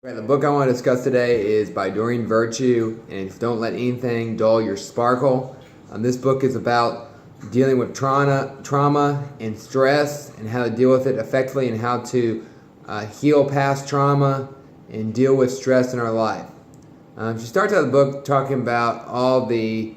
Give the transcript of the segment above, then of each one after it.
The book I want to discuss today is by Doreen Virtue, and it's Don't Let Anything Dull Your Sparkle. This book is about dealing with trauma and stress and how to deal with it effectively and how to heal past trauma and deal with stress in our life. She starts out the book talking about all the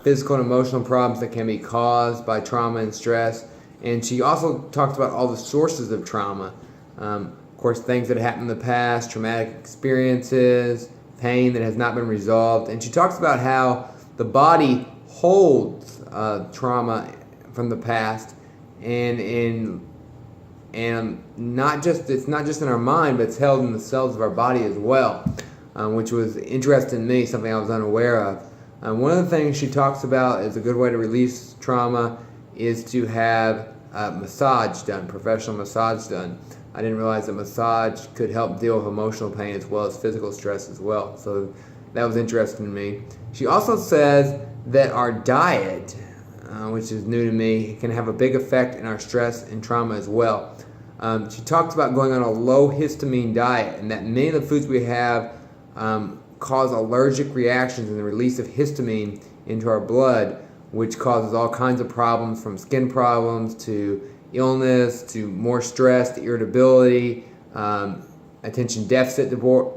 physical and emotional problems that can be caused by trauma and stress, and she also talks about all the sources of trauma. Of course, things that happened in the past, traumatic experiences, pain that has not been resolved. And she talks about how the body holds trauma from the past, and not just it's not just in our mind, but it's held in the cells of our body as well, which was interesting to me, something I was unaware of. One of the things she talks about is a good way to release trauma is to have massage done, professional massage done. I didn't realize that massage could help deal with emotional pain as well as physical stress as well. So that was interesting to me. She also says that our diet, which is new to me, can have a big effect in our stress and trauma as well. She talks about going on a low histamine diet, and that many of the foods we have cause allergic reactions and the release of histamine into our blood, which causes all kinds of problems, from skin problems to illness to more stress to irritability, attention deficit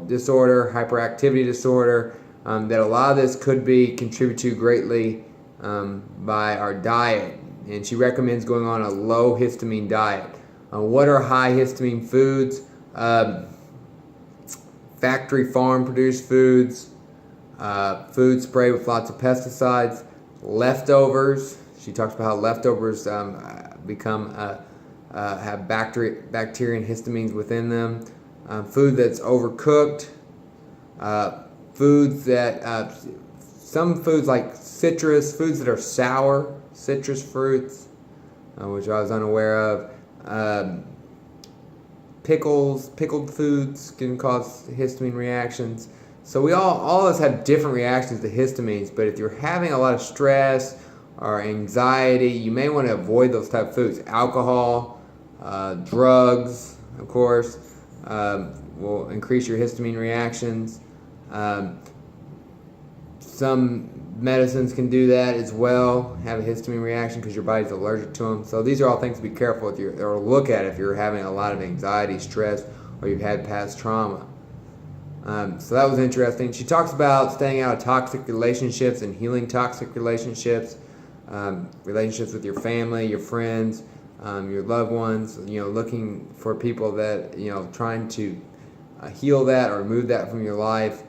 disorder, hyperactivity disorder, that a lot of this could be contributed to greatly by our diet. And she recommends going on a low histamine diet. What are high histamine foods? Factory farm produced foods, food sprayed with lots of pesticides, leftovers. She talks about how leftovers have bacteria and histamines within them. Food that's overcooked. Foods that some foods like citrus, foods that are sour, citrus fruits, which I was unaware of. Pickled foods can cause histamine reactions. So we all of us have different reactions to histamines, but if you're having a lot of stress or anxiety, you may want to avoid those type of foods. Alcohol, drugs, of course, will increase your histamine reactions. Some medicines can do that as well, have a histamine reaction because your body's allergic to them. So these are all things to be careful with, or look at if you're having a lot of anxiety, stress, or you've had past trauma. So that was interesting. She talks about staying out of toxic relationships and healing toxic relationships, relationships with your family, your friends, your loved ones. Looking for people that trying to heal that or remove that from your life.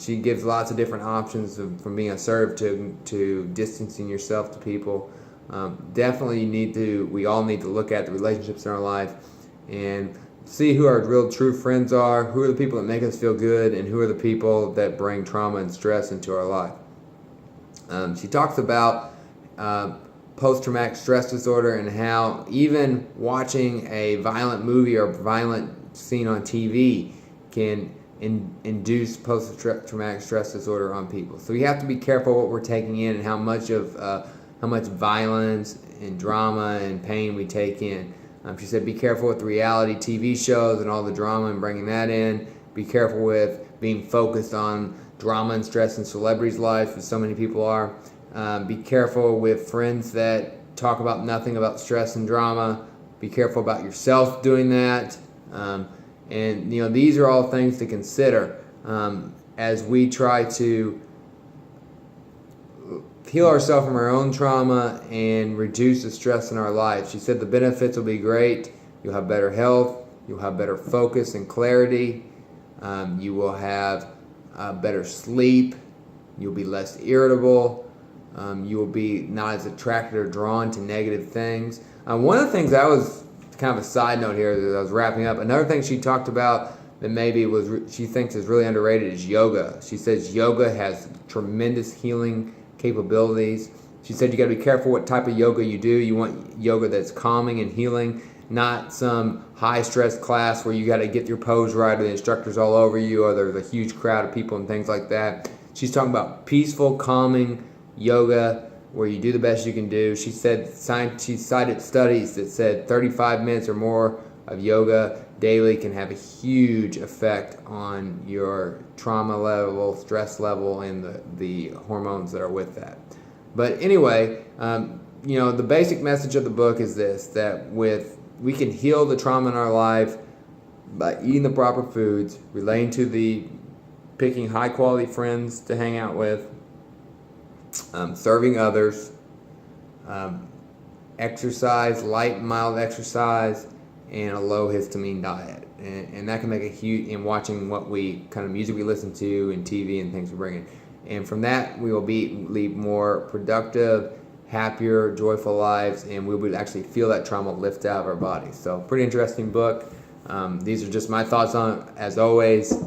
She gives lots of different options from being assertive to distancing yourself to people. Definitely we all need to look at the relationships in our life and see who our real true friends are, who are the people that make us feel good, and who are the people that bring trauma and stress into our life. She talks about post-traumatic stress disorder and how even watching a violent movie or violent scene on TV can induce post-traumatic stress disorder on people. So we have to be careful what we're taking in and how much violence and drama and pain we take in. She said be careful with the reality TV shows and all the drama and bringing that in. Be careful with being focused on drama and stress in celebrities' lives, as so many people are. Be careful with friends that talk about nothing about stress and drama. Be careful about yourself doing that. And these are all things to consider as we try to heal ourselves from our own trauma and reduce the stress in our lives. She said the benefits will be great. You'll have better health. You'll have better focus and clarity. You will have better sleep. You'll be less irritable. You will be not as attracted or drawn to negative things. One of the things that was kind of a side note here as I was wrapping up, another thing she talked about that maybe she thinks is really underrated is yoga. She says yoga has tremendous healing capabilities. She said you got to be careful what type of yoga you do. You want yoga that's calming and healing, not some high stress class where you got to get your pose right or the instructor's all over you or there's a huge crowd of people and things like that. She's talking about peaceful, calming yoga where you do the best you can do. She said she cited studies that said 35 minutes or more of yoga daily can have a huge effect on your trauma level, stress level, and the hormones that are with that. But anyway, the basic message of the book is this, that we can heal the trauma in our life by eating the proper foods, picking high quality friends to hang out with, serving others, exercise, light, mild exercise, and a low histamine diet. And that can make a huge, in watching what kind of music we listen to and TV and things we bring in. And from that, we will lead more productive, happier, joyful lives, and we would actually feel that trauma lift out of our bodies. So, pretty interesting book. These are just my thoughts on it. As always,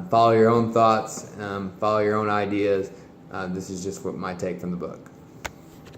follow your own thoughts, follow your own ideas. This is just my take from the book.